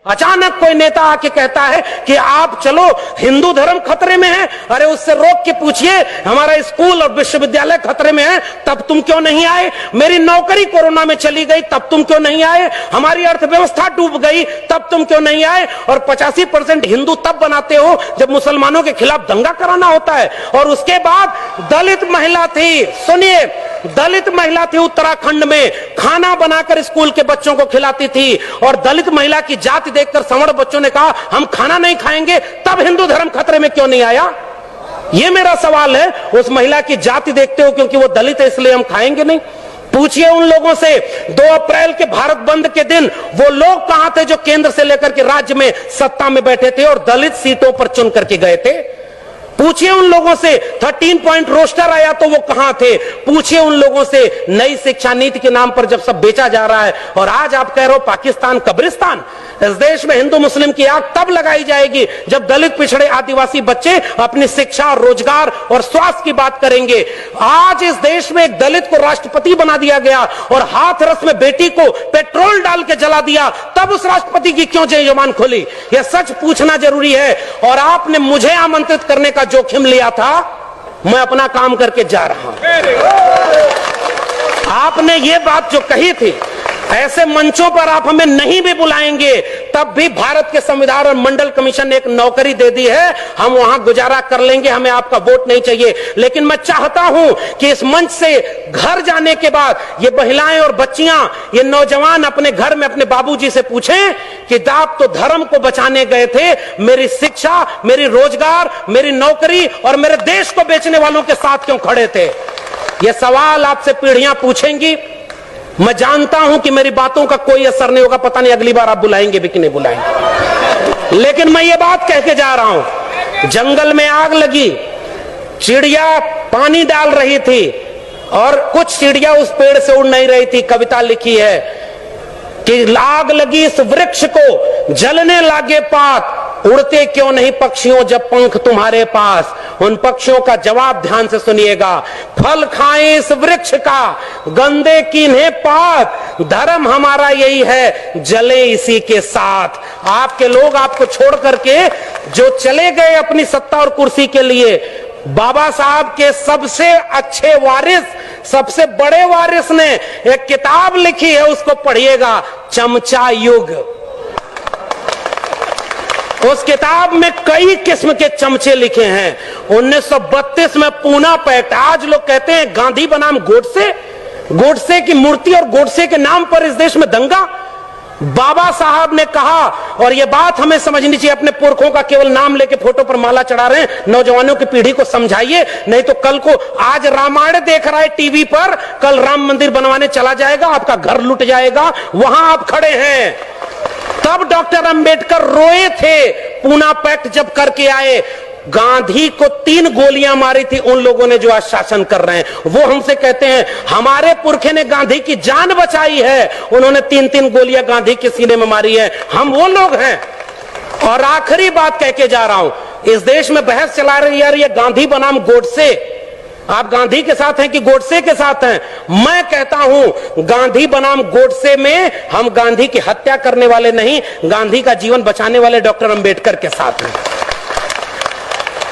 अचानक कोई नेता आके कहता है कि आप चलो हिंदू धर्म खतरे में है। अरे उससे रोक के पूछिए हमारा स्कूल और विश्वविद्यालय खतरे में है, तब तुम क्यों नहीं आए? मेरी नौकरी कोरोना में चली गई, तब तुम क्यों नहीं आए? हमारी अर्थव्यवस्था डूब गई, तब तुम क्यों नहीं आए? और 85% हिंदू तब बनाते हो जब मुसलमानों के खिलाफ दंगा कराना होता है। और उसके बाद दलित महिला थी, सुनिए, दलित महिला थी उत्तराखंड में, खाना बनाकर स्कूल के बच्चों को खिलाती थी। और दलित महिला की जाति देखकर सवर्ण बच्चों ने कहा हम खाना नहीं खाएंगे, तब हिंदू धर्म खतरे में क्यों नहीं आया? यह मेरा सवाल है। उस महिला की जाति देखते हो क्योंकि वो दलित है इसलिए हम खाएंगे नहीं? पूछिए उन लोगों से 2 अप्रैल के भारत बंद के दिन वो लोग कहां थे जो केंद्र से लेकर के राज्य में सत्ता में बैठे थे और दलित सीटों पर चुन करके गए थे? पूछिए उन लोगों से 13 पॉइंट रोस्टर आया तो वो कहां थे? पूछिए उन लोगों से नई शिक्षा नीति के नाम पर जब सब बेचा जा रहा है और आज आप कह रहे हो पाकिस्तान कब्रिस्तान। इस देश में हिंदू मुस्लिम की आग तब लगाई जाएगी जब दलित पिछड़े आदिवासी बच्चे अपनी शिक्षा, रोजगार और स्वास्थ्य की बात करेंगे। आज इस देश में एक दलित को राष्ट्रपति बना दिया गया और हाथरस में बेटी को पेट्रोल डाल के जला दिया, तब उस राष्ट्रपति की क्यों जय जुबान खोली? यह सच पूछना जरूरी है। और आपने मुझे आमंत्रित करने का जोखिम लिया था, मैं अपना काम करके जा रहा हूं। आपने ये बात जो कही थी, ऐसे मंचों पर आप हमें नहीं भी बुलाएंगे तब भी भारत के संविधान और मंडल कमीशन ने एक नौकरी दे दी है, हम वहां गुजारा कर लेंगे, हमें आपका वोट नहीं चाहिए। लेकिन मैं चाहता हूं कि इस मंच से घर जाने के बाद ये महिलाएं और बच्चियां, ये नौजवान अपने घर में अपने बाबूजी से पूछें कि आप तो धर्म को बचाने गए थे, मेरी शिक्षा, मेरी रोजगार, मेरी नौकरी और मेरे देश को बेचने वालों के साथ क्यों खड़े थे? ये सवाल आपसे पीढ़ियां पूछेंगी। मैं जानता हूं कि मेरी बातों का कोई असर नहीं होगा, पता नहीं अगली बार आप बुलाएंगे भी कि नहीं बुलाएंगे। लेकिन मैं ये बात कह के जा रहा हूं, जंगल में आग लगी, चिड़िया पानी डाल रही थी और कुछ चिड़िया उस पेड़ से उड़ नहीं रही थी। कविता लिखी है कि आग लगी इस वृक्ष को, जलने लागे पात, उड़ते क्यों नहीं पक्षियों जब पंख तुम्हारे पास? उन पक्षियों का जवाब ध्यान से सुनिएगा, फल खाएं इस वृक्ष का, गंदे कीन्हे पात, धर्म हमारा यही है, जले इसी के साथ। आपके लोग आपको छोड़ करके जो चले गए अपनी सत्ता और कुर्सी के लिए, बाबा साहब के सबसे अच्छे वारिस, सबसे बड़े वारिस ने एक किताब लिखी है, उसको पढ़िएगा, चमचा युग। उस किताब में कई किस्म के चमचे लिखे हैं। 1932 में पूना पैक्ट, आज लोग कहते हैं गांधी बनाम गोडसे, गोडसे की मूर्ति और गोडसे के नाम पर इस देश में दंगा। बाबा साहब ने कहा, और यह बात हमें समझनी चाहिए, अपने पुरखों का केवल नाम लेके फोटो पर माला चढ़ा रहे हैं, नौजवानों की पीढ़ी को समझाइए, नहीं तो कल को आज रामायण देख रहा है टीवी पर, कल राम मंदिर बनवाने चला जाएगा, आपका घर लुट जाएगा, वहां आप खड़े हैं। तब डॉक्टर अंबेडकर रोए थे, पूना पैक्ट जब करके आए। गांधी को 3 गोलियां मारी थी उन लोगों ने जो आज शासन कर रहे हैं। वो हमसे कहते हैं हमारे पुरखे ने गांधी की जान बचाई है, उन्होंने 3-3 गोलियां गांधी के सीने में मारी है, हम वो लोग हैं। और आखिरी बात कह के जा रहा हूं, इस देश में बहस चला रही है गांधी बनाम गोडसे, आप गांधी के साथ हैं कि गोडसे के साथ हैं? मैं कहता हूं गांधी बनाम गोडसे में हम गांधी की हत्या करने वाले नहीं, गांधी का जीवन बचाने वाले डॉक्टर अंबेडकर के साथ हैं।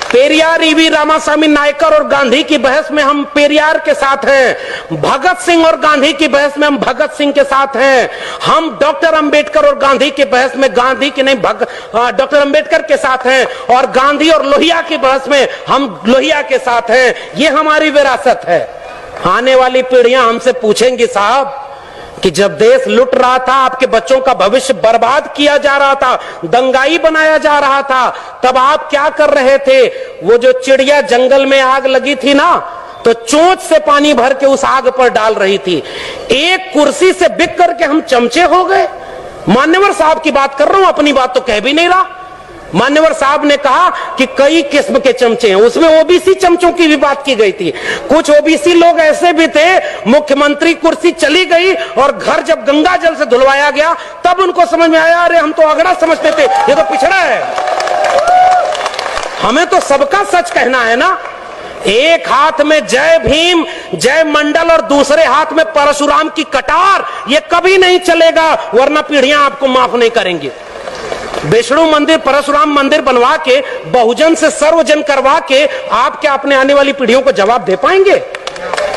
पेरियार ईवी रामास्वामी नायकर और गांधी की बहस में हम पेरियार के साथ हैं, भगत सिंह और गांधी की बहस में हम भगत सिंह के साथ हैं, हम डॉक्टर अंबेडकर और गांधी की बहस में गांधी की नहीं डॉक्टर अंबेडकर के साथ हैं, और गांधी और लोहिया की बहस में हम लोहिया के साथ हैं। ये हमारी विरासत है। आने वाली पीढ़ियां हमसे पूछेंगी साहब कि जब देश लुट रहा था, आपके बच्चों का भविष्य बर्बाद किया जा रहा था, दंगाई बनाया जा रहा था, तब आप क्या कर रहे थे? वो जो चिड़िया जंगल में आग लगी थी ना, तो चोंच से पानी भर के उस आग पर डाल रही थी। एक कुर्सी से बिक करके हम चमचे हो गए। मान्यवर साहब की बात कर रहा हूं, अपनी बात तो कह भी नहीं रहा। मान्यवर साहब ने कहा कि कई किस्म के चमचे हैं, उसमें ओबीसी चमचों की भी बात की गई थी। कुछ ओबीसी लोग ऐसे भी थे, मुख्यमंत्री कुर्सी चली गई और घर जब गंगा जल से धुलवाया गया तब उनको समझ में आया, अरे हम तो अगड़ा समझते थे, ये तो पिछड़ा है। हमें तो सबका सच कहना है ना। एक हाथ में जय भीम, जय मंडल और दूसरे हाथ में परशुराम की कटार, ये कभी नहीं चलेगा, वरना पीढ़ियां आपको माफ नहीं करेंगी। विष्णु मंदिर परशुराम मंदिर बनवा के बहुजन से सर्वजन करवा के आप क्या अपने आने वाली पीढ़ियों को जवाब दे पाएंगे?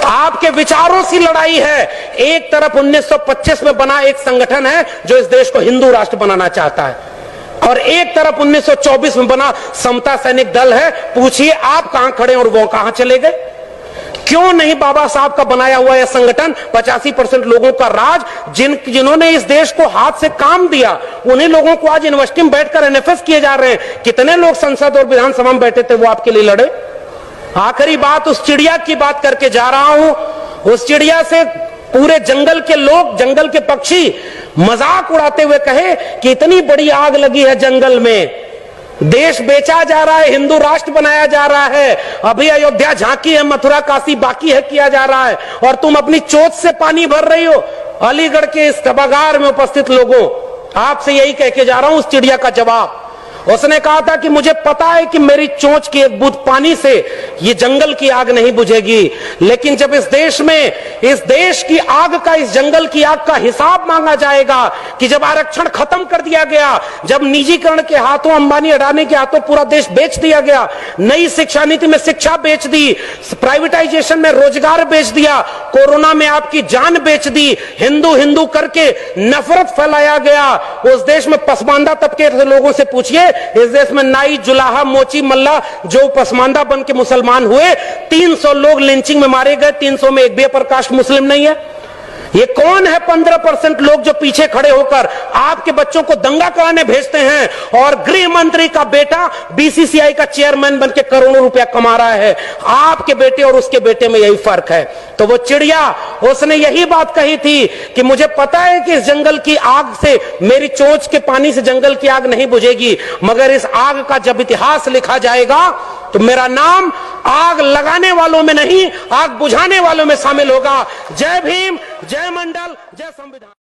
आपके विचारों से लड़ाई है। एक तरफ 1925 में बना एक संगठन है जो इस देश को हिंदू राष्ट्र बनाना चाहता है, और एक तरफ 1924 में बना समता सैनिक दल है। पूछिए आप कहां खड़े और वो कहां चले गए? क्यों नहीं बाबा साहब का बनाया हुआ यह संगठन 85% लोगों का राज, जिन्होंने इस देश को हाथ से काम दिया, उन्हीं लोगों को आज यूनिवर्सिटी में बैठकर एनएफएस किए जा रहे हैं। कितने लोग संसद और विधानसभा में बैठे थे वो आपके लिए लड़े? आखिरी बात उस चिड़िया की बात करके जा रहा हूं। उस चिड़िया से पूरे जंगल के लोग, जंगल के पक्षी मजाक उड़ाते हुए कहे कि इतनी बड़ी आग लगी है जंगल में, देश बेचा जा रहा है, हिंदू राष्ट्र बनाया जा रहा है, अभी अयोध्या झांकी है, मथुरा काशी बाकी है किया जा रहा है, और तुम अपनी चोट से पानी भर रही हो। अलीगढ़ के इस सभागार में उपस्थित लोगों, आपसे यही कह के जा रहा हूं उस चिड़िया का जवाब। उसने कहा था कि मुझे पता है कि मेरी चोंच की एक बूंद पानी से ये जंगल की आग नहीं बुझेगी, लेकिन जब इस देश में, इस देश की आग का, इस जंगल की आग का हिसाब मांगा जाएगा कि जब आरक्षण खत्म कर दिया गया, जब निजीकरण के हाथों, अंबानी अडानी के हाथों पूरा देश बेच दिया गया, नई शिक्षा नीति में शिक्षा बेच दी, प्राइवेटाइजेशन में रोजगार बेच दिया, कोरोना में आपकी जान बेच दी, हिंदू हिंदू करके नफरत फैलाया गया, उस देश में पसमानदा तबके के लोगों से पूछिए, इस देश में नाई, जुलाहा, मोची, मल्ला जो पसमानदा बन के मुसलमान हुए, 300 लोग लिंचिंग में मारे गए, 300 में एक भी अपर कास्ट मुस्लिम नहीं है। ये कौन है 15% लोग जो पीछे खड़े होकर आपके बच्चों को दंगा कराने भेजते हैं, और गृह मंत्री का बेटा बीसीसीआई का चेयरमैन बनके करोड़ों रुपया कमा रहा है। आपके बेटे और उसके बेटे में यही फर्क है। तो वो चिड़िया, उसने यही बात कही थी कि मुझे पता है कि इस जंगल की आग से, मेरी चोंच के पानी से जंगल की आग नहीं बुझेगी, मगर इस आग का जब इतिहास लिखा जाएगा तो मेरा नाम आग लगाने वालों में नहीं, आग बुझाने वालों में शामिल होगा। जय भीम, जय मंडल, जय संविधान।